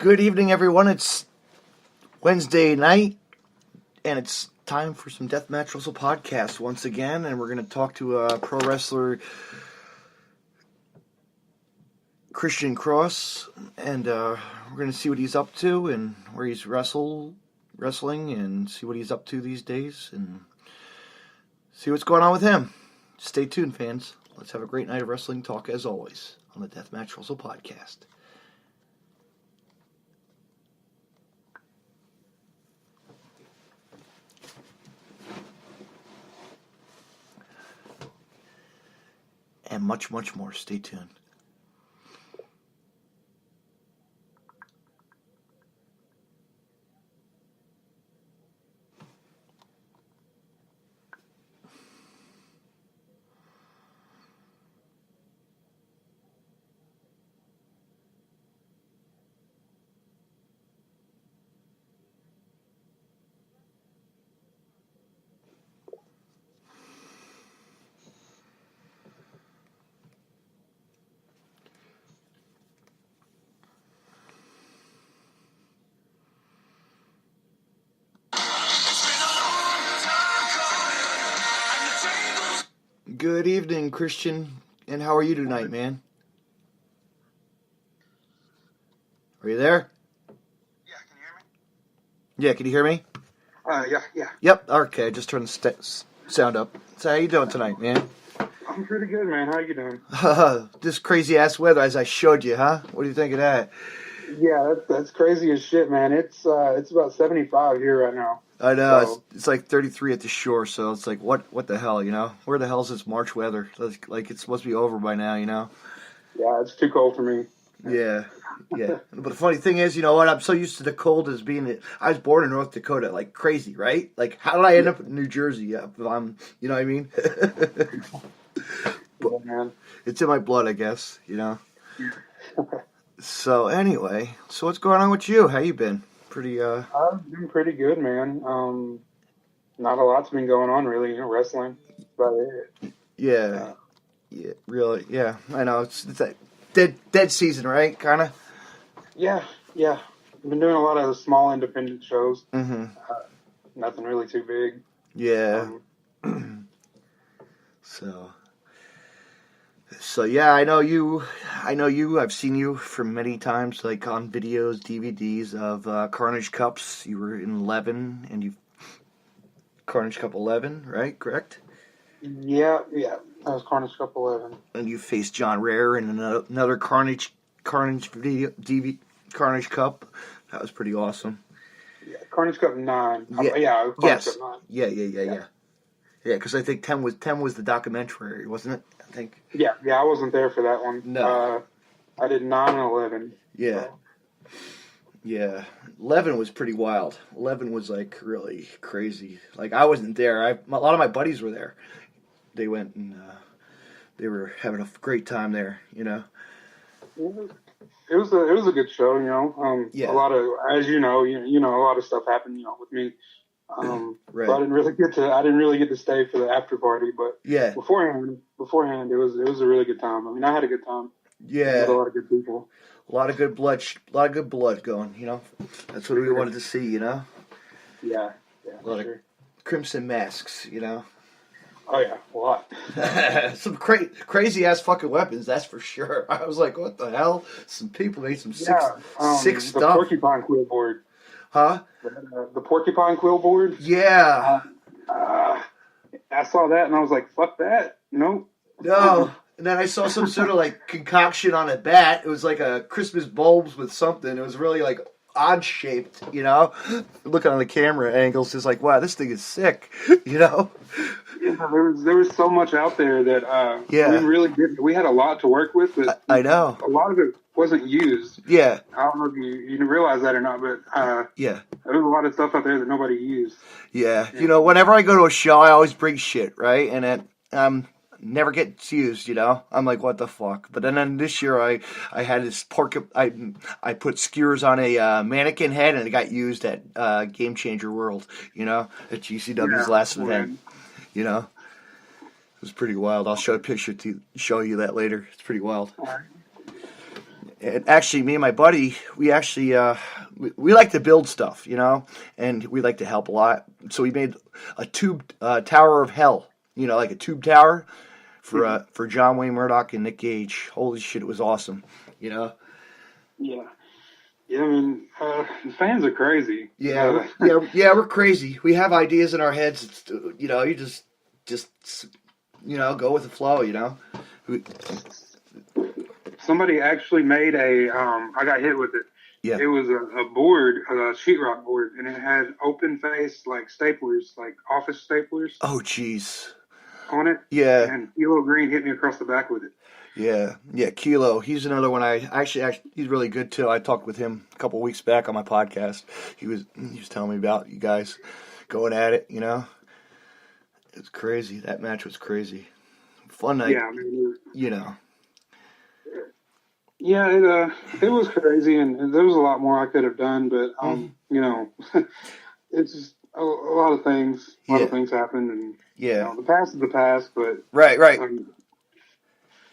Good evening, everyone. It's Wednesday night, and it's time for some Deathmatch Wrestle podcast once again. And we're going to talk to pro wrestler Kristian Kross, and we're going to see what he's up to and where he's wrestling, and see what he's up to these days, and see what's going on with him. Stay tuned, fans. Let's have a great night of wrestling talk as always on the Deathmatch Wrestle podcast. And much, much more. Stay tuned. Good evening, Kristian. And how are you tonight, man? Are you there? Yeah, can you hear me? Yeah, can you hear me? Yeah. Yep, okay, I just turned the sound up. So how you doing tonight, man? I'm pretty good, man. How you doing? This crazy-ass weather, as I showed you, huh? What do you think of that? Yeah, that's crazy as shit, man. It's about 75 here right now. I know, So, it's like 33 at the shore, so it's like, what the hell, you know? Where the hell is this March weather? Like it's supposed to be over by now, you know? yeah, it's too cold for me. Yeah. But the funny thing is, you know what? I'm so used to the cold as being. I was born in North Dakota, like crazy, right? Like, how did I end up in New Jersey? If I'm, you know what I mean? Yeah, man. It's in my blood, I guess. You know. So anyway, so what's going on with you? How you been? Pretty. I've been pretty good, man. Not a lot's been going on, really. You know, wrestling. But Yeah. Yeah. Really. Yeah. I know. It's that dead season, right? Kind of. yeah. I've been doing a lot of small independent shows. Mm-hmm. Nothing really too big. Yeah. So yeah, I know you. I've seen you from many times, like on videos, DVDs of Carnage Cups. You were in 11, and you Carnage Cup 11, right? Correct. Yeah. That was Carnage Cup 11. And you faced John Rare in another Carnage video Carnage Cup. That was pretty awesome. Yeah, Carnage Cup 9. Yeah. Carnage Cup 9. Yeah. Yeah, because I think 10 was the documentary, wasn't it? I think. Yeah, I wasn't there for that one. No. I did 9 and 11. Yeah. So. Yeah. 11 was pretty wild. 11 was like really crazy. Like I wasn't there. A lot of my buddies were there. They went and they were having a great time there, you know. It was a good show, you know. Yeah. A lot of, as you know, a lot of stuff happened, with me. Right. So I didn't really get to stay for the after party, but yeah. Beforehand, it was a really good time. I mean, I had a good time. Yeah. With a lot of good people. A lot of good blood going, you know. That's what we wanted to see, you know. Yeah. A lot of crimson masks, you know. Oh yeah, a lot. Some crazy ass fucking weapons, that's for sure. I was like, what the hell? Some people made some sick the stuff. The porcupine quill board. Huh? The porcupine quill board. Yeah. I saw that and I was like, fuck that. Nope. No. And then I saw some sort of like concoction on a bat. It was like a Christmas bulbs with something. It was really like odd shaped, you know. Looking on the camera angles, it's like, wow, this thing is sick, you know. Yeah, there was so much out there that we had a lot to work with, but I know a lot of it wasn't used. Yeah. I don't know if you realize that or not, but yeah, there was a lot of stuff out there that nobody used. Yeah. You know, whenever I go to a show, I always bring shit, right? And it never gets used, you know. I'm like, what the fuck? But then this year, I had this I put skewers on a mannequin head, and it got used at Game Changer World, you know, at GCW's last event. You know, it was pretty wild. I'll show a picture to show you that later. It's pretty wild. And actually, me and my buddy, we actually we like to build stuff, and we like to help a lot. So we made a tube tower of hell, like a tube tower for John Wayne Murdoch and Nick Gage. Holy shit, it was awesome, Yeah. Yeah, I mean, the fans are crazy. Yeah, we're crazy. We have ideas in our heads. It's, you just go with the flow. Somebody actually made I got hit with it. Yeah. It was a board, a sheetrock board, and it had open face like staplers, like office staplers. Oh, jeez. On it. Yeah. And Kilo Green hit me across the back with it. Yeah, Kilo. He's another one. Actually, he's really good too. I talked with him a couple weeks back on my podcast. He was telling me about you guys going at it. It's crazy. That match was crazy. Fun night. Yeah, I mean, Yeah, it was crazy, and there was a lot more I could have done, but it's just a lot of things. A lot of things happened, and the past is the past. But right.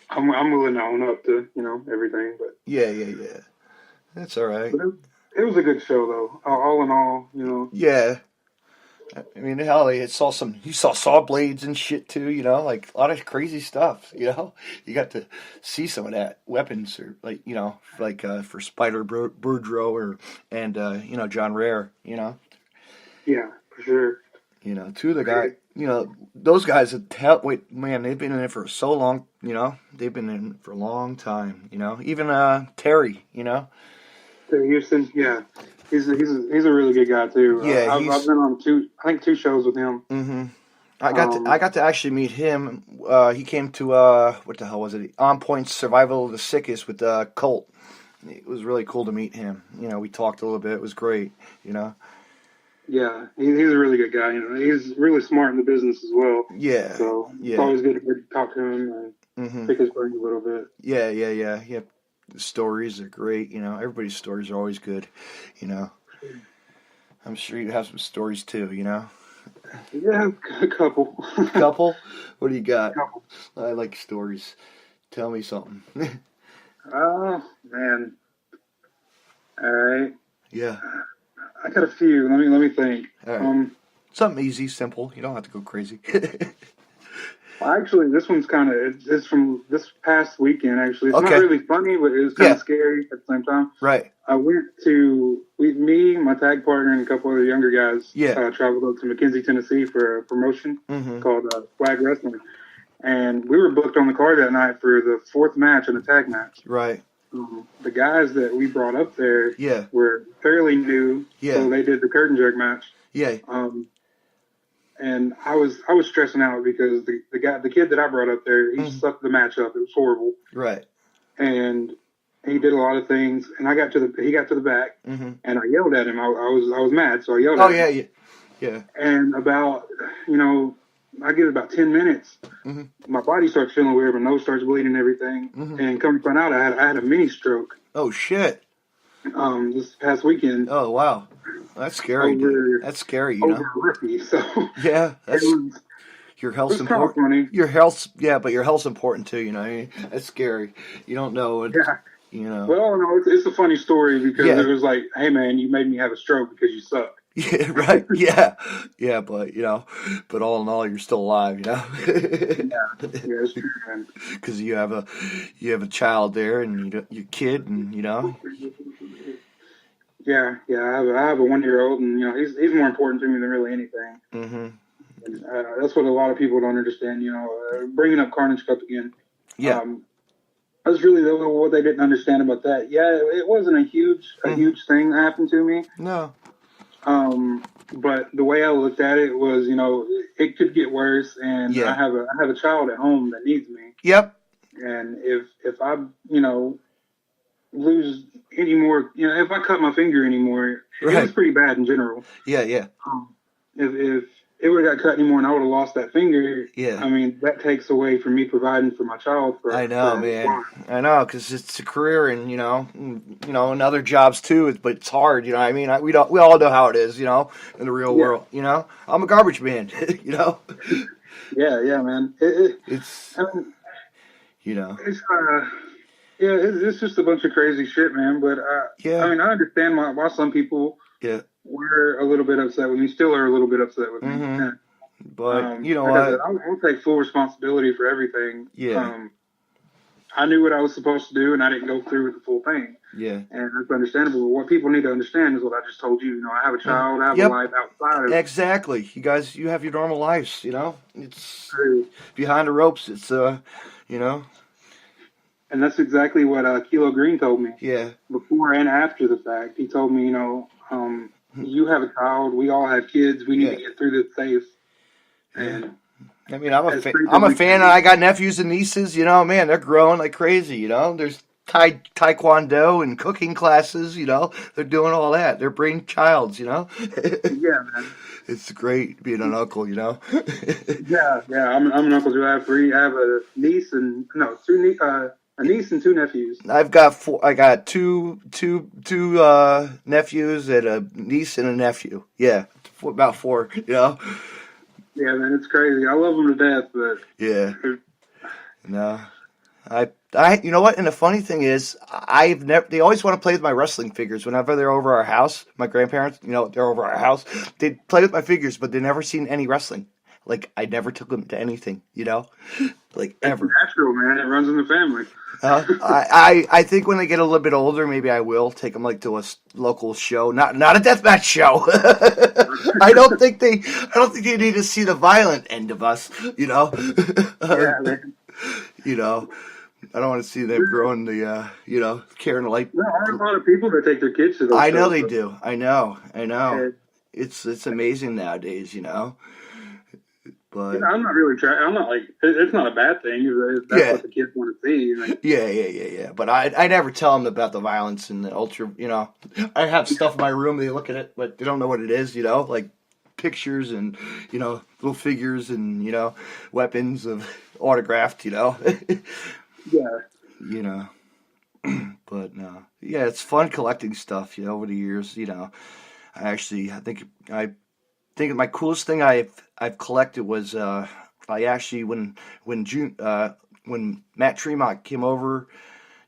I'm willing to own up to everything. But yeah, that's all right. But it was a good show, though. All in all, Yeah. I mean, hell, you saw saw blades and shit too, like a lot of crazy stuff, You got to see some of that weapons, or for Spider Boudreaux and John Rare, Yeah, for sure. Two of the guys, those guys they've been in it for so long, they've been in it for a long time, even Terry, Terry Houston, yeah. He's a really good guy too. Yeah, I've been on two shows with him. Mm-hmm. I got to actually meet him. He came to what the hell was it? On Point Survival of the Sickest with Colt. It was really cool to meet him. We talked a little bit. It was great. Yeah, he's a really good guy. He's really smart in the business as well. Yeah. So it's always good to talk to him and pick his brain a little bit. Yeah. The stories are great, Everybody's stories are always good, I'm sure you have some stories too, Yeah, a couple. Couple? What do you got? Couple. I like stories. Tell me something. Oh, man. All right. Yeah. I got a few. Let me think. All right. Something easy, simple. You don't have to go crazy. Actually, this one's it's from this past weekend, actually. It's not really funny, but it was kind of scary at the same time. Right. I went me, my tag partner, and a couple other younger guys traveled up to McKenzie, Tennessee for a promotion called Flag Wrestling. And we were booked on the card that night for the fourth match in a tag match. Right. The guys that we brought up there were fairly new, so they did the curtain jerk match. Yeah. And I was stressing out because the kid that I brought up there, he sucked the match up. It was horrible. Right. And he did a lot of things. And he got to the back, and I yelled at him. I was mad, so I yelled at him. Yeah. And about I give it about 10 minutes. My body starts feeling weird. My nose starts bleeding and everything. And come to find out, I had a mini stroke. Oh shit. This past weekend. Oh wow. That's scary. That's scary, over a rookie, so yeah, your health's important. Funny. Your health's but your health's important too. That's scary. You don't know. Well, no, it's a funny story because it was like, hey man, you made me have a stroke because you suck. Yeah, right. Yeah, but but all in all, you're still alive. Yeah, it's true, man. Because you have a child there, and your kid, and Yeah, I have a 1-year-old, and he's more important to me than really anything. And, that's what a lot of people don't understand. Bringing up Carnage Cup again. Yeah, that's really what they didn't understand about that. Yeah, it wasn't a huge thing that happened to me. No. But the way I looked at it was, it could get worse, and I have a child at home that needs me. Yep. And if I lose any more, if I cut my finger anymore, it was pretty bad in general. Yeah. If it would have got cut anymore and I would have lost that finger, I mean, that takes away from me providing for my child. I know, man. I know, because it's a career, and and other jobs too. But it's hard, I mean, we all know how it is, in the real world. I'm a garbage man, Yeah, man. It's. I mean, Yeah, it's just a bunch of crazy shit, man. But I mean, I understand why some people were a little bit upset with me. Still are a little bit upset with me. And, but you know like what? I said, I'll take full responsibility for everything. Yeah. I knew what I was supposed to do, and I didn't go through with the full thing. Yeah. And that's understandable. But what people need to understand is what I just told you. You know, I have a child. I have a life outside of. Exactly. You have your normal lives. You know, it's behind the ropes. It's you know. And that's exactly what Kilo Green told me. Yeah. Before and after the fact, he told me, you know, you have a child. We all have kids. We need to get through this safe. And I mean, I'm a fan. And I got nephews and nieces. You know, man, they're growing like crazy. You know, there's taekwondo and cooking classes. You know, they're doing all that. They're brainchilds. You know. Yeah, man. It's great being an uncle. You know. Yeah. I'm an uncle too. I have three. I have a niece and a niece and two nephews. I've got four. I got two nephews and a niece and a nephew. Yeah, about four. You know. Yeah, man, it's crazy. I love them to death, but yeah. No, I. You know what? And the funny thing is, I've never. They always want to play with my wrestling figures whenever they're over our house. My grandparents, you know, they're over our house. They play with my figures, but they never seen any wrestling. Like I never took them to anything, you know, like ever. It's natural, man. It runs in the family. I think when they get a little bit older, maybe I will take them like to a local show, not a deathmatch show. I don't think they need to see the violent end of us, you know. Yeah, man. You know, I don't want to see them growing the, you know, carrying the light. There are a lot of people that take their kids to those I know shows, they do. I know. It's amazing nowadays, you know. But I'm not really trying. I'm not like it's not a bad thing. That's what the kids want to see. Like, yeah. But I never tell them about the violence and the ultra. You know, I have stuff in my room. They look at it, but they don't know what it is. You know, like pictures and you know little figures and you know weapons of autographed. You know. Yeah. You know. But no, yeah, it's fun collecting stuff. You know, over the years. You know, I think my coolest thing I've collected was I actually when Matt Tremont came over,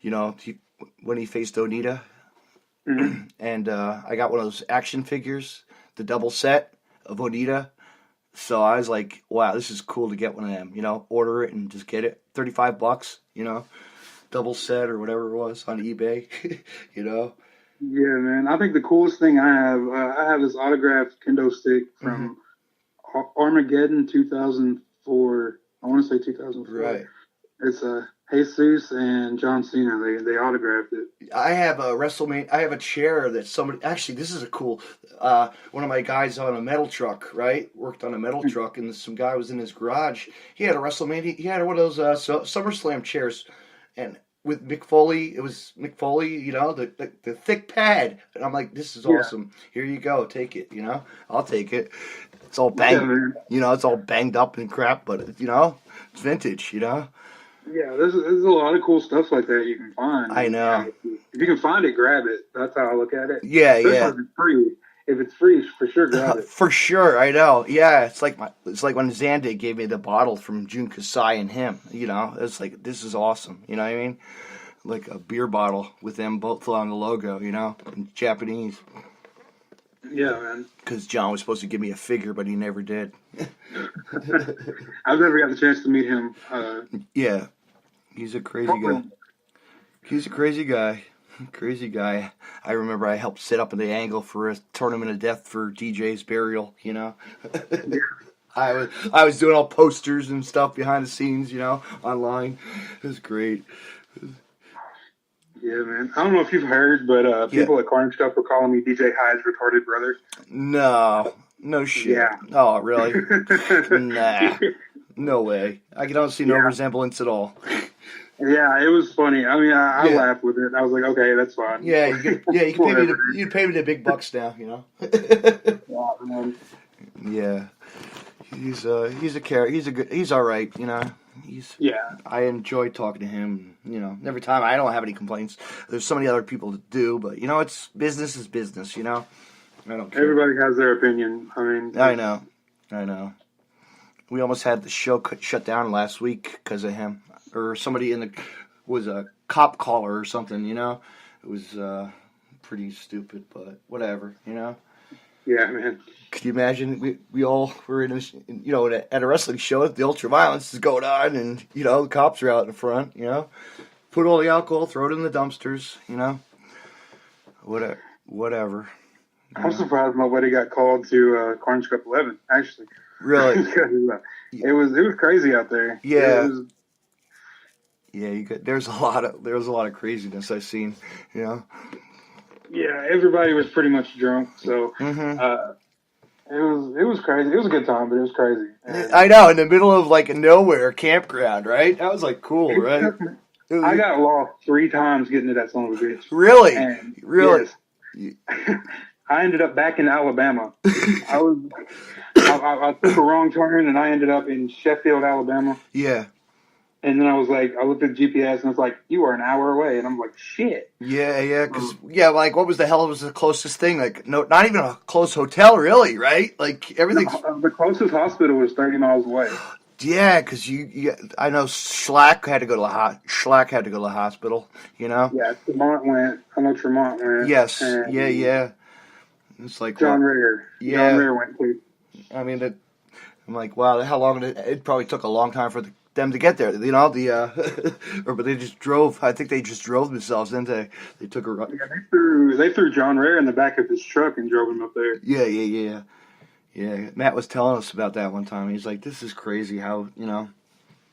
you know, when he faced Onita, and I got one of those action figures, the double set of Onita. So I was like, wow, this is cool to get one of them. You know, order it and just get it, $35. You know, double set or whatever it was on eBay. You know. Yeah, man. I think the coolest thing I have this autographed kendo stick from Armageddon 2004. I want to say 2004. Right. It's Jesus and John Cena. They autographed it. I have a WrestleMania. I have a chair that somebody. Actually, this is a cool. One of my guys on a metal truck, right? Worked on a metal truck, and some guy was in his garage. He had a WrestleMania. He had one of those SummerSlam chairs, and with Mick Foley, it was Mick Foley. You know, the thick pad. And I'm like, this is awesome. Here you go, take it. You know, I'll take it. It's all banged. You know, it's all banged up and crap, but you know, it's vintage. You know. Yeah, there's a lot of cool stuff like that you can find. I know. If you can find it, grab it. That's how I look at it. Yeah. If it's free. If it's free, for sure, grab it. For sure, I know. Yeah, it's like when Zandig gave me the bottle from Jun Kasai and him. You know, it's like this is awesome. You know what I mean? Like a beer bottle with them both on the logo. You know, in Japanese. Yeah, man. Because John was supposed to give me a figure, but he never did. I've never got the chance to meet him. Yeah, he's a crazy guy. He's a crazy guy. Crazy guy. I remember I helped set up in the angle for a tournament of death for DJ's burial. You know, I was doing all posters and stuff behind the scenes. You know, online. It was great. Yeah, man. I don't know if you've heard, but people at Corn Stuff were calling me DJ Hyde's retarded brother. No shit. Yeah. Oh, really? Nah. No way. I don't see no resemblance at all. Yeah, it was funny. I mean, I laughed with it. I was like, okay, that's fine. Yeah, you pay me the big bucks now, you know. Yeah. He's a character. He's all right, you know. I enjoy talking to him. You know, every time I don't have any complaints. There's so many other people that do, but you know, it's business is business. You know, I don't care. Everybody has their opinion. I mean, I know. We almost had the show shut down last week because of him, or somebody in the was a cop caller or something, It was pretty stupid, but whatever, Yeah, man. Could you imagine? We all were in at a wrestling show. The ultra violence is going on, and the cops are out in front. Put all the alcohol, throw it in the dumpsters. Whatever. I'm surprised nobody got called to Carnage Cup 11. Actually, really, it was crazy out there. Yeah. There's a lot of craziness I've seen. Yeah, everybody was pretty much drunk, so. It was crazy. It was a good time, but it was crazy. And I know, in the middle of like nowhere, campground, right? That was like cool, right? I got lost 3 times getting to that son of a bitch. Really? And really? Yes, I ended up back in Alabama. I took a wrong turn and I ended up in Sheffield, Alabama. Yeah. And then I looked at GPS and it's like, you are an hour away. And I'm like, shit. Yeah, like what was the closest thing? Like, no, not even a close hotel, really, right? Like everything. The closest hospital was 30 miles away. Yeah, because I know Schlack had to go to the hospital. Yeah, Tremont went. I know Tremont went. Yes. Yeah. It's like John Rayer. Yeah. John Rayer went too. I mean, I'm like, wow, how long did it probably took a long time for them to get there, but they just drove. I think they just drove themselves into. They took a run. Yeah, they threw John Rayer in the back of his truck and drove him up there. Yeah. Matt was telling us about that one time. He's like, "This is crazy how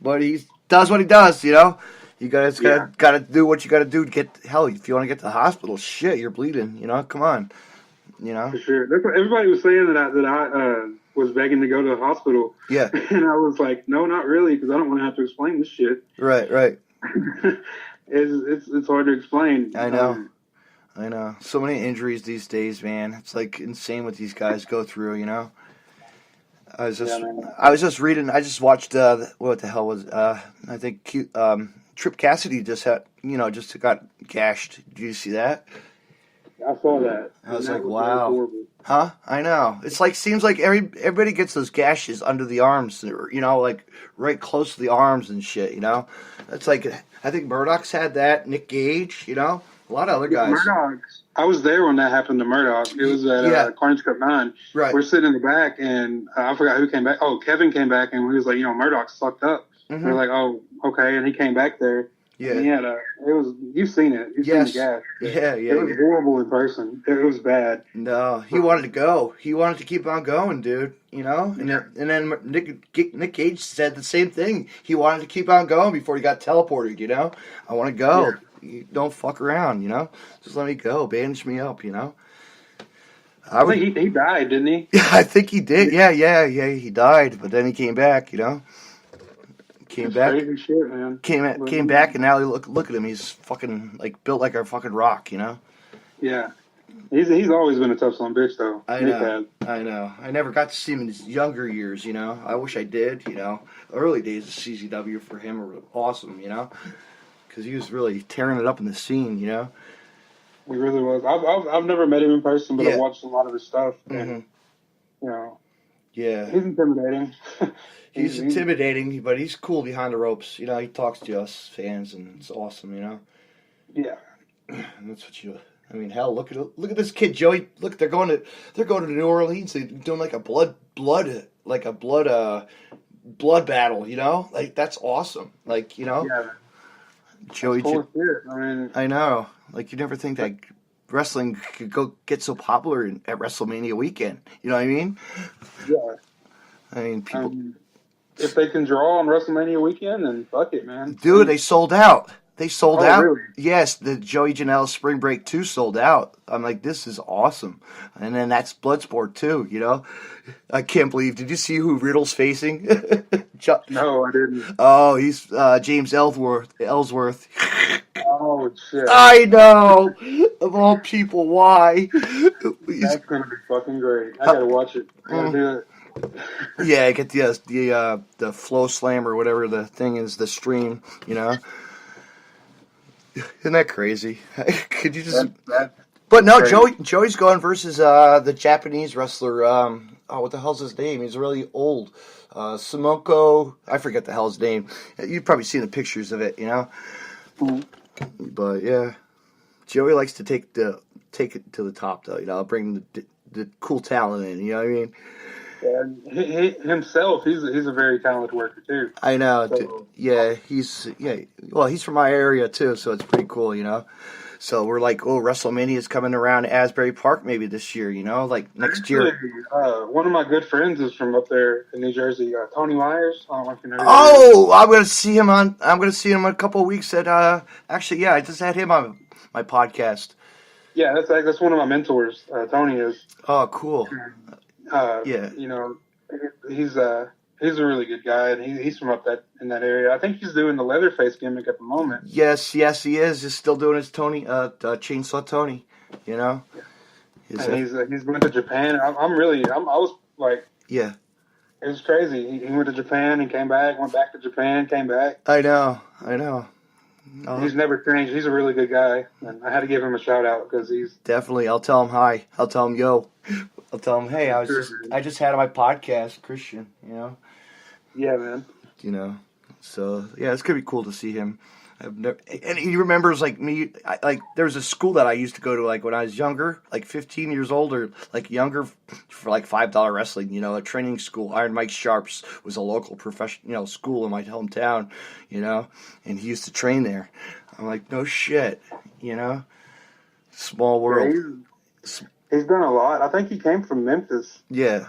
but he does what he does. You gotta do what you gotta do to get hell. If you want to get to the hospital, shit, you're bleeding. Come on. For sure. That's what everybody was saying that I was begging to go to the hospital. Yeah. And I was like, no, not really, because I don't want to have to explain this shit. Right. It's hard to explain. I know. So many injuries these days, man. It's like insane what these guys go through. I was just reading. I just watched. What the hell was? I think Trip Cassidy just got gashed. Did you see that? I saw that. I was like, wow. Huh? I know. It's like, seems like everybody gets those gashes under the arms, like right close to the arms and shit, It's like, I think Murdoch's had that, Nick Gage, a lot of other guys. Murdoch's. I was there when that happened to Murdoch. It was at Carnage Cup 9. Right. We're sitting in the back, and I forgot who came back. Oh, Kevin came back, and he was like, Murdoch sucked up. Mm-hmm. We're like, oh, okay, and he came back there. Yeah, and he had you've seen it. You've seen the gas. Yeah. It was horrible in person. It was bad. No, he wanted to go. He wanted to keep on going, dude. And then Nick Gage said the same thing. He wanted to keep on going before he got teleported. I want to go. Yeah. You don't fuck around. Just let me go. Bandage me up. I think he died, didn't he? Yeah, I think he did. Yeah. He died, but then he came back. Came back. Crazy shit, man. Came back, and now look at him. He's fucking built like a fucking rock, Yeah, he's always been a tough son of a bitch, though. I know. I never got to see him in his younger years, I wish I did, Early days of CZW for him were awesome, because he was really tearing it up in the scene, He really was. I've never met him in person, but I've watched a lot of his stuff, and yeah, he's intimidating. He's intimidating, but he's cool behind the ropes. He talks to us fans, and it's awesome. Yeah. And that's what hell, look at this kid, Joey. Look, they're going to New Orleans. They're doing like a blood battle. Like that's awesome. Like Yeah. Joey. Cool I know. Like you never think that wrestling could go get so popular at WrestleMania weekend. You know what I mean? Yeah. I mean, people. If they can draw on WrestleMania weekend, then fuck it, man. Dude, they sold out. They sold out. Really? Yes, the Joey Janela Spring Break 2 sold out. I'm like, this is awesome. And then that's Bloodsport too, I can't believe. Did you see who Riddle's facing? No, I didn't. Oh, he's James Ellsworth. Oh, shit. I know. Of all people, why? That's going to be fucking great. I got to watch it. I got to do it. Yeah, get the Flow Slam or whatever the thing is, the stream, Isn't that crazy? Could you just... But no, crazy. Joey's going versus the Japanese wrestler, what the hell's his name? He's really old. Simoko, I forget the hell's name. You've probably seen the pictures of it, But yeah, Joey likes to take it to the top, though. You know, bring the cool talent in. You know what I mean? Yeah, he himself, he's a very talented worker too. I know. So, Well, he's from my area too, so it's pretty cool. You know. So we're like, WrestleMania is coming around Asbury Park maybe this year. You know, like next year. One of my good friends is from up there in New Jersey. Tony Myers. I don't know if you know. I'm gonna see him I'm gonna see him in a couple of weeks at. Actually, yeah, I just had him on my podcast. Yeah, that's one of my mentors. Tony is. Oh, cool. Yeah. You know, he's a really good guy, and he's from up in that area. I think he's doing the Leatherface gimmick at the moment. Yes, he is. He's still doing his Tony, Chainsaw Tony. You know. Yeah. And he's went to Japan. I was like. Yeah. It was crazy. He went to Japan and came back. Went back to Japan, came back. I know. Oh. He's never changed. He's a really good guy, and I had to give him a shout out because he's definitely. I'll tell him hi. I'll tell him yo. I'll tell him hey. I just had on my podcast, Kristian. You know. Yeah, man. You know. So yeah, it's gonna be cool to see him. And he remembers like me. There was a school that I used to go to like when I was younger, like 15 years old or like younger, for like $5 wrestling. You know, a training school. Iron Mike Sharps was a local professional school in my hometown. You know, and he used to train there. I'm like, no shit. You know, small world. Yeah, he's done a lot. I think he came from Memphis. Yeah,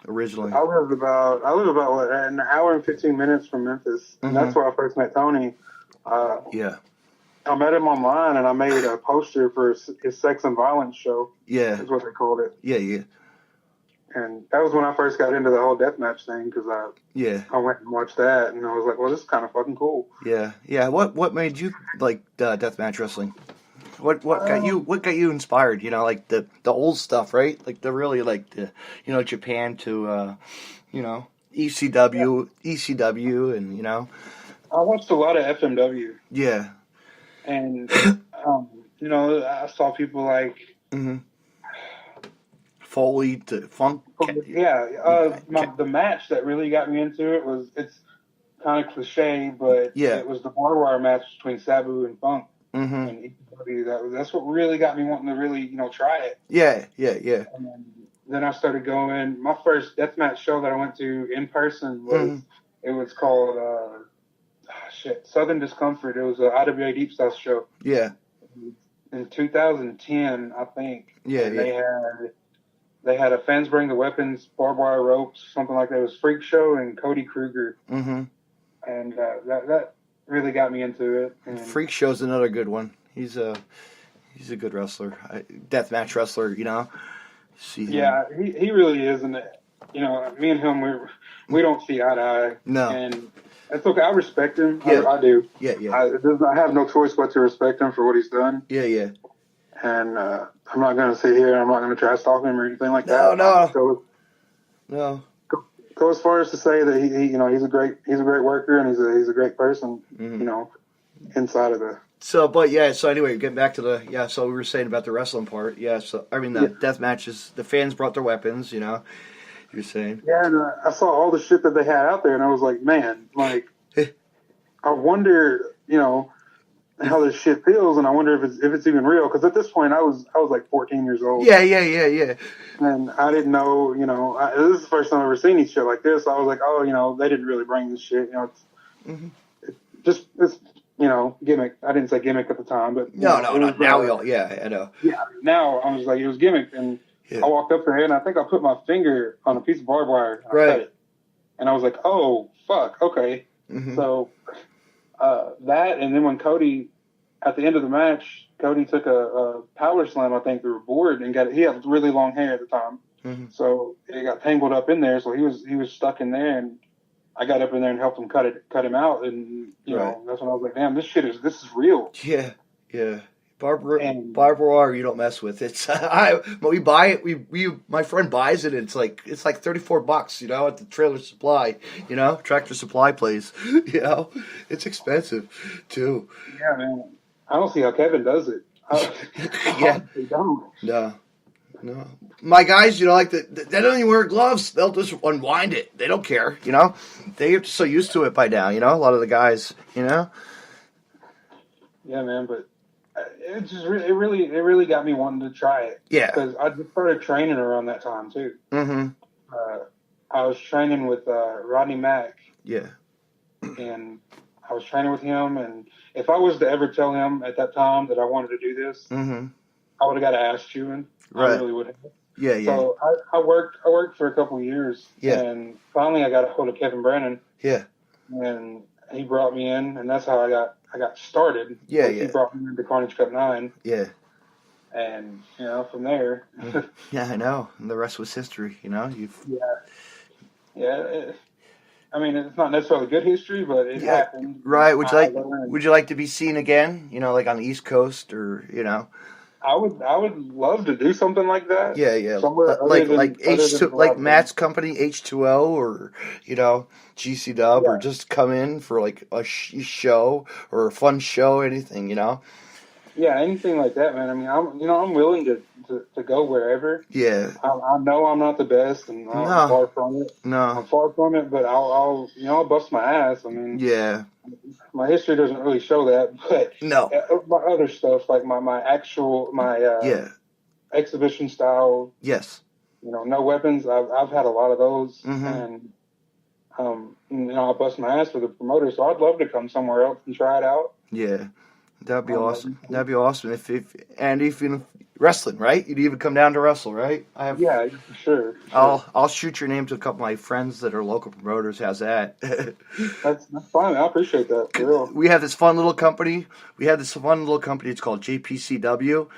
originally. I live about what, an hour and 15 minutes from Memphis, and that's where I first met Tony. Yeah. I met him online, and I made a poster for his sex and violence show. Yeah. Is what they called it. Yeah. And that was when I first got into the whole deathmatch thing, because I went and watched that, and I was like, well, this is kind of fucking cool. Yeah. What made you like deathmatch wrestling? What got you inspired? You know, like the old stuff, right? Like the really like the Japan to ECW, and you know. I watched a lot of FMW. Yeah. And I saw people like Foley to Funk. Yeah. The match that really got me into it it's kind of cliche, but it was the barbed wire match between Sabu and Funk. And that's what really got me wanting to really, try it. Yeah. And then I started going. My first deathmatch show that I went to in person was it was called Southern Discomfort. It was an IWA Deep South show. Yeah. In 2010, I think. Yeah. And they had a Fans Bring the Weapons, barbed wire ropes, something like that. It was Freak Show and Cody Kruger. And that really got me into it. And Freak Show's another good one. He's a good wrestler, deathmatch wrestler. You know. Yeah, he really is, and me and him we don't see eye to eye. No. And that's okay. I respect him. Yeah. I do. Yeah. I have no choice but to respect him for what he's done. Yeah. And I'm not going to sit here and I'm not going to trash talk him or anything like that. No. Go as far as to say that he's a great worker and he's a great person. Inside of the. So anyway, getting back to so we were saying about the wrestling part. Yeah. So I mean the death matches. The fans brought their weapons. You know. You're saying. Yeah, and I saw all the shit that they had out there, and I was like, man, like, I wonder, how this shit feels, and I wonder if it's even real. Because at this point, I was like 14 years old. Yeah. And I didn't know, this is the first time I've ever seen any shit like this. So I was like, they didn't really bring this shit. It's gimmick. I didn't say gimmick at the time, but no. Now we all, I know. Yeah, now I was like, it was gimmick, and. Yeah. I walked up there and I think I put my finger on a piece of barbed wire. And I cut it. And I was like, oh, fuck, okay. So that, and then when Cody, at the end of the match, Cody took a power slam, I think, through a board and he had really long hair at the time. So it got tangled up in there. So he was stuck in there, and I got up in there and helped him cut him out. And, that's when I was like, damn, this is real. Yeah. Barbed wire, you don't mess with. It's we buy it. My friend buys it. And it's like $34, at the Trailer Supply, Tractor Supply place. It's expensive too. Yeah, man. I don't see how Kevin does it. They don't. No. My guys, they don't even wear gloves. They'll just unwind it. They don't care. They are so used to it by now. A lot of the guys. Yeah, man. I don't see how Kevin does it. I don't see how Kevin does it. My guys, they don't even wear gloves. They'll just unwind it. They don't care. They're so used to it by now. They get so used to it. They don't care. They're so used to it by now. Yeah, man, but it just it really got me wanting to try it. Yeah. Because I just started training around that time too. Mm-hmm. I was training with Rodney Mack. Yeah. And I was training with him, and if I was to ever tell him at that time that I wanted to do this, mm-hmm. I would have got an ass chewing. Right. I really would have. Yeah, yeah. So I worked for a couple of years, and finally I got a hold of Kevin Brennan. Yeah. And he brought me in, and that's how I got started. Yeah, He brought me into Carnage Cup 9. Yeah. And from there. Yeah, I know. And the rest was history. Yeah. I mean, it's not necessarily good history, but it happened. Right. Would you like to be seen again? Like on the East Coast, or I would love to do something like that. Yeah, yeah. Somewhere like H2, like Matt's company H2O, or GC Dub, or just come in for like a show or a fun show, anything, Yeah, anything like that, man. I mean, I'm willing to go wherever. Yeah. I know I'm not the best, and I'm far from it. No. I'm far from it, but I'll bust my ass. I mean, yeah. My history doesn't really show that, but no. My other stuff, like my exhibition style. Yes. No weapons. I've had a lot of those, mm-hmm. and I bust my ass for the promoter. So I'd love to come somewhere else and try it out. Yeah. That'd be awesome. That'd be awesome if wrestling, right? You'd even come down to wrestle, right? Yeah, for sure. I'll shoot your name to a couple of my friends that are local promoters. How's that? That's fine. I appreciate that. For real. We have this fun little company. It's called JPCW,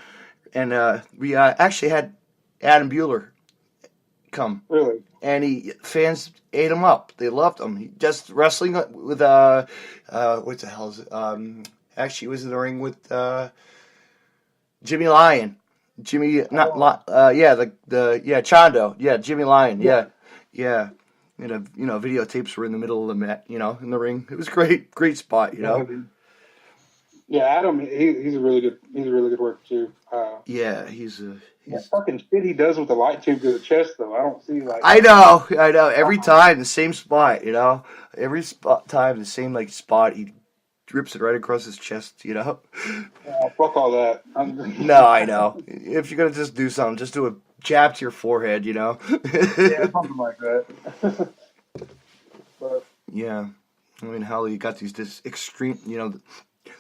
and we actually had Adam Bueller come. Really? And fans ate him up. They loved him. He just wrestling with what the hell is it? Actually, he was in the ring with Jimmy Lyon. Jimmy, Chando. Yeah, Jimmy Lyon. Yeah. Videotapes were in the middle of the mat, in the ring. It was great spot, Yeah, Adam, he's a really good worker too. He's fucking shit he does with the light tube to the chest, though. I don't see like. I know. Every time the same spot, every time the same spot. He rips it right across his chest, Yeah, fuck all that. No, I know. If you're gonna just do something, just do a jab to your forehead, Yeah, something like that. But yeah, I mean, hell, you got this extreme,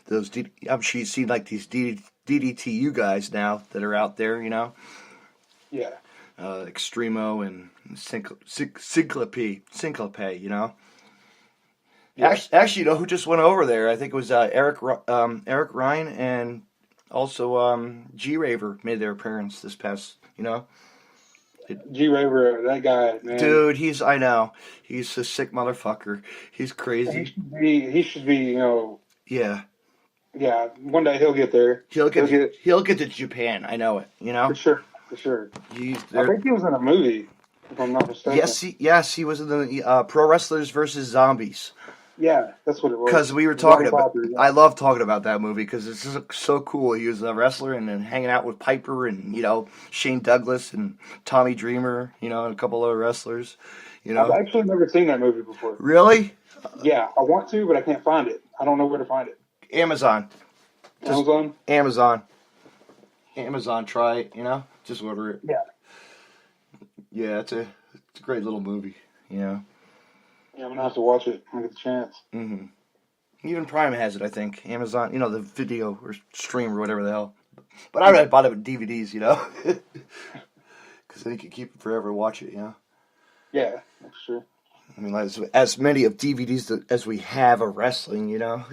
those. I'm sure you've seen like these DDTU guys now that are out there, Yeah. Extremo and Synclope, Yeah. Actually, who just went over there? I think it was Eric Ryan, and also G Raver made their appearance this past. G Raver, that guy, man. Dude, he's a sick motherfucker. He's crazy. He should be. Yeah. Yeah. One day he'll get there. He'll get to Japan. I know it. For sure. I think he was in a movie, if I'm not mistaken. Yes, he was in the Pro Wrestlers versus Zombies. Yeah, that's what it was. Because we were talking about, I love talking about that movie because it's just so cool. He was a wrestler and then hanging out with Piper and Shane Douglas and Tommy Dreamer, and a couple other wrestlers. I've actually never seen that movie before. Really? Yeah, I want to, but I can't find it. I don't know where to find it. Amazon. Amazon. Try it. Just order it. Yeah. Yeah, it's a great little movie. Yeah, I'm gonna have to watch it when I get the chance. Mm-hmm. Even Prime has it, I think. Amazon, the video or stream or whatever the hell. But I bought it with DVDs, because then you can keep it forever and watch it, Yeah, that's true. I mean, as many of DVDs as we have of wrestling, Yeah,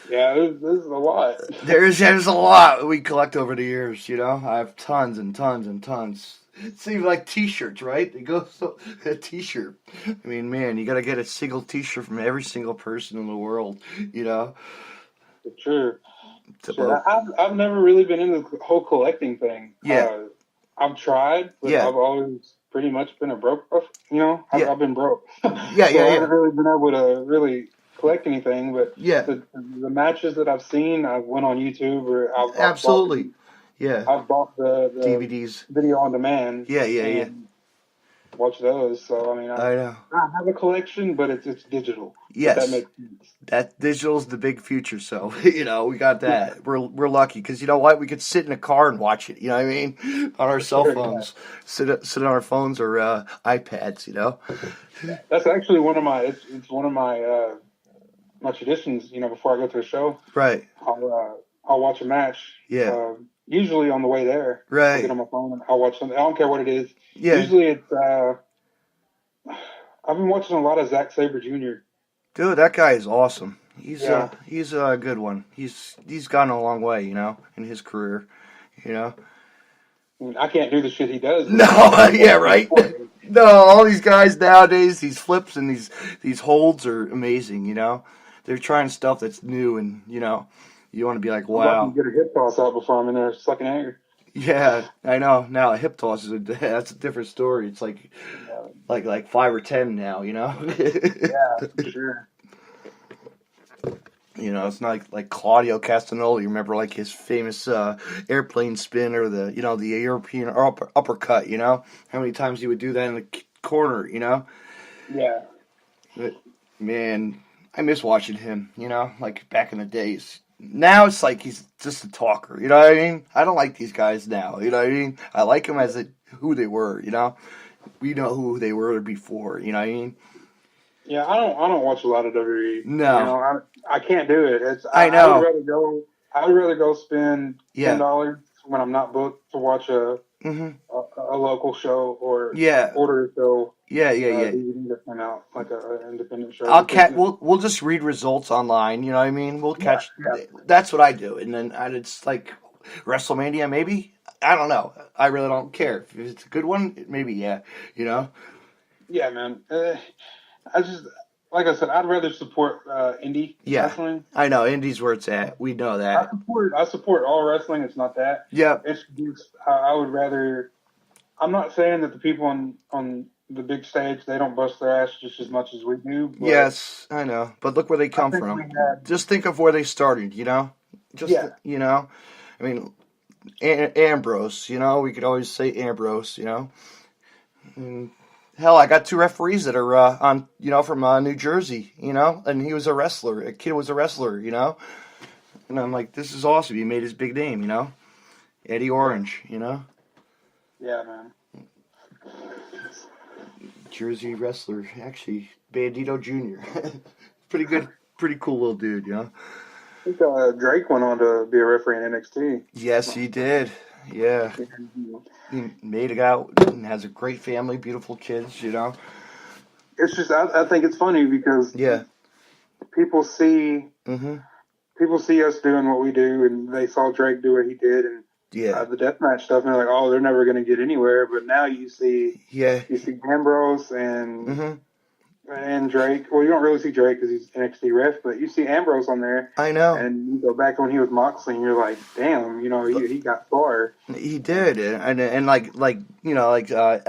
there's a lot. There's a lot we collect over the years, I have tons and tons and tons. It seems like T-shirts, right? They go a T-shirt. I mean, man, you got to get a single T-shirt from every single person in the world, For sure. I've never really been into the whole collecting thing. Yeah. I've tried, but I've always pretty much been a broke. I've been broke. I haven't really been able to really collect anything. But the matches that I've seen, I've went on YouTube or I've absolutely. I've bought the DVDs, video on demand. Yeah. watch those. So I mean, I know. I have a collection, but it's digital. Yes, that makes sense. That digital's the big future. So we got that. We're lucky because you know what? We could sit in a car and watch it. You know what I mean? On our cell phones, sit on our phones or iPads. That's actually one of my. It's one of my my traditions. Before I go to a show, right? I'll watch a match. Yeah. Usually on the way there, right. I'll get on my phone and I'll watch something. I don't care what it is. Yeah. Usually it's. I've been watching a lot of Zack Sabre Jr. Dude, that guy is awesome. He's a good one. He's gone a long way, in his career. I mean, I can't do the shit he does. No, yeah, right. No, all these guys nowadays, these flips and these holds are amazing. They're trying stuff that's new, and you want to be like, wow. I'm get a hip toss out before I'm in there sucking air. Yeah, I know. Now a hip toss that's a different story. It's like 5 or 10 now. Yeah, for sure. It's not like Claudio Castagnoli. You remember like his famous airplane spin or the the European uppercut. How many times he would do that in the corner. Yeah. But, man, I miss watching him. Like back in the days. Now it's like he's just a talker. You know what I mean? I don't like these guys now. You know what I mean? I like them as who they were. We know who they were before. You know what I mean? Yeah, I don't watch a lot of WWE. No, I can't do it. I know. I would rather go spend $10 when I'm not booked to watch a local show or order a show. Yeah. Come out like an independent show. We'll just read results online. You know what I mean? We'll catch. Yeah. That's what I do, and then it's like WrestleMania. Maybe I don't know. I really don't care if it's a good one. Maybe yeah. Yeah, man. I just, like I said, I'd rather support indie wrestling. I know indie's where it's at. We know that. I support all wrestling. It's not that. Yeah. I would rather. I'm not saying that the people on the big stage they don't bust their ass just as much as we do. Yes, I know. But look where they come from. Just think of where they started. I mean, Ambrose. We could always say Ambrose. And, hell, I got 2 referees that are on, from New Jersey, and he was a wrestler. A kid was a wrestler, and I'm like, this is awesome. He made his big name, Eddie Orange, Yeah, man. Jersey wrestler, actually, Bandito Jr. Pretty good, pretty cool little dude, I think Drake went on to be a referee in NXT. Yes, he did. Yeah. He made it out and has a great family, beautiful kids, It's just, I think it's funny because people see us doing what we do, and they saw Drake do what he did, and the deathmatch stuff, and they're like, oh, they're never going to get anywhere. But now you see Ambrose and Drake. Well, you don't really see Drake because he's NXT ref, but you see Ambrose on there. I know. And you go back when he was Moxley, and you're like, damn, he got far. He did, and like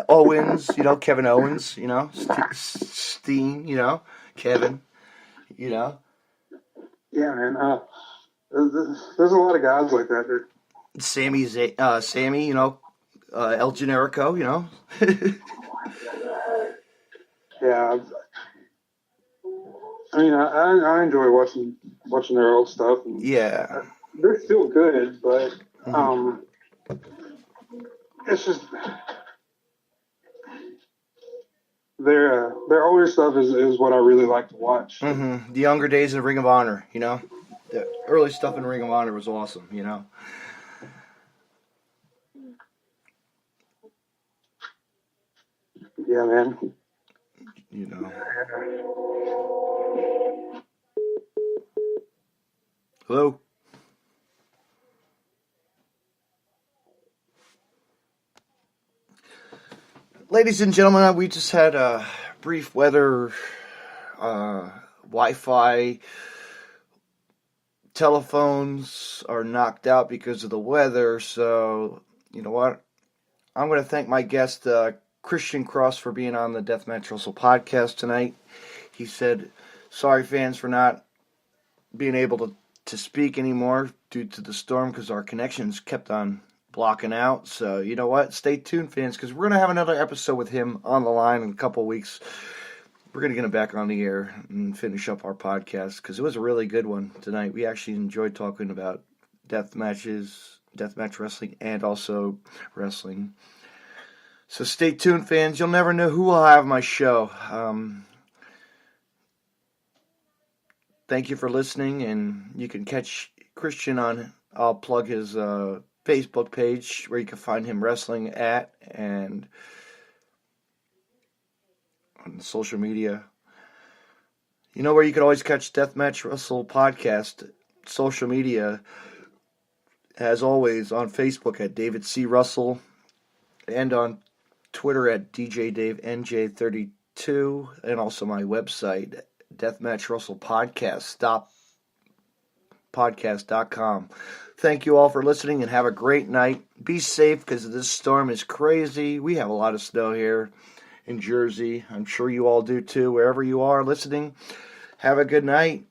Owens, Kevin Owens, Steen, Kevin, Yeah, man. There's a lot of guys like that. Sammy, El Generico, Yeah. I mean, I enjoy watching their old stuff. And they're still good, but it's just their older stuff is what I really like to watch. Mm-hmm. The younger days of Ring of Honor, the early stuff in Ring of Honor was awesome, Yeah, man. Hello? Ladies and gentlemen, we just had a brief weather, Wi-Fi, telephones are knocked out because of the weather, so, you know what? I'm going to thank my guest, Kristian Kross, for being on the Deathmatch Wrestle podcast tonight. He said, sorry fans for not being able to speak anymore due to the storm because our connections kept on blocking out. So, you know what? Stay tuned, fans, because we're going to have another episode with him on the line in a couple weeks. We're going to get him back on the air and finish up our podcast because it was a really good one tonight. We actually enjoyed talking about deathmatch wrestling, and also wrestling. So stay tuned, fans. You'll never know who will have my show. Thank you for listening, and you can catch Kristian on, I'll plug his Facebook page where you can find him wrestling at, and on social media. You know where you can always catch Deathmatch Wrestle Podcast, social media, as always, on Facebook at David C. Russell, and on Twitter at DJDaveNJ32, and also my website, Deathmatch Wrestle Podcast, podcast.com. Thank you all for listening, and have a great night. Be safe, because this storm is crazy. We have a lot of snow here in Jersey. I'm sure you all do too, wherever you are listening. Have a good night.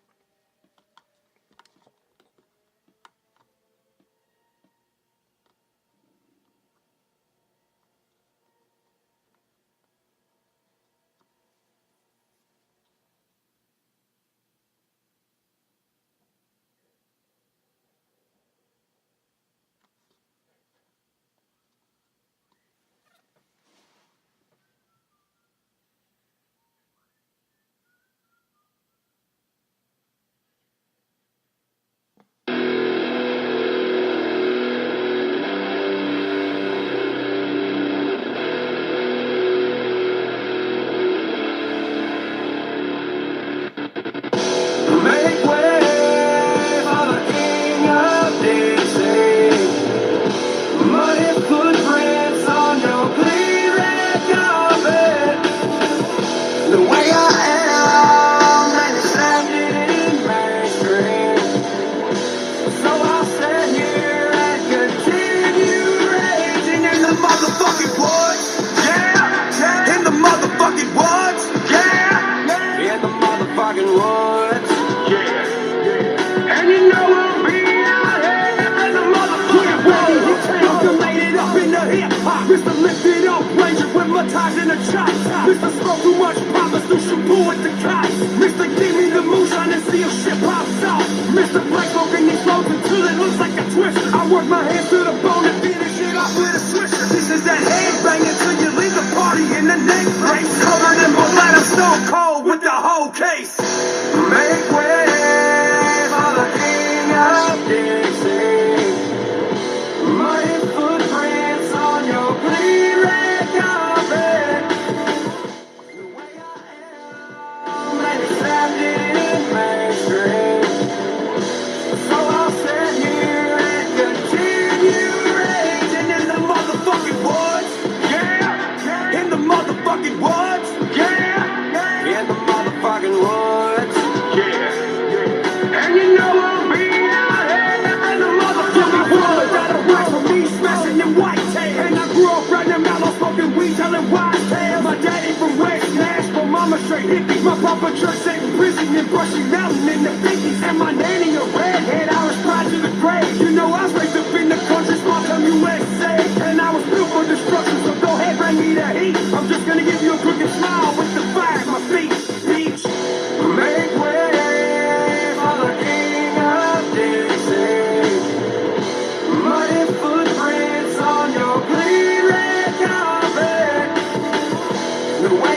The way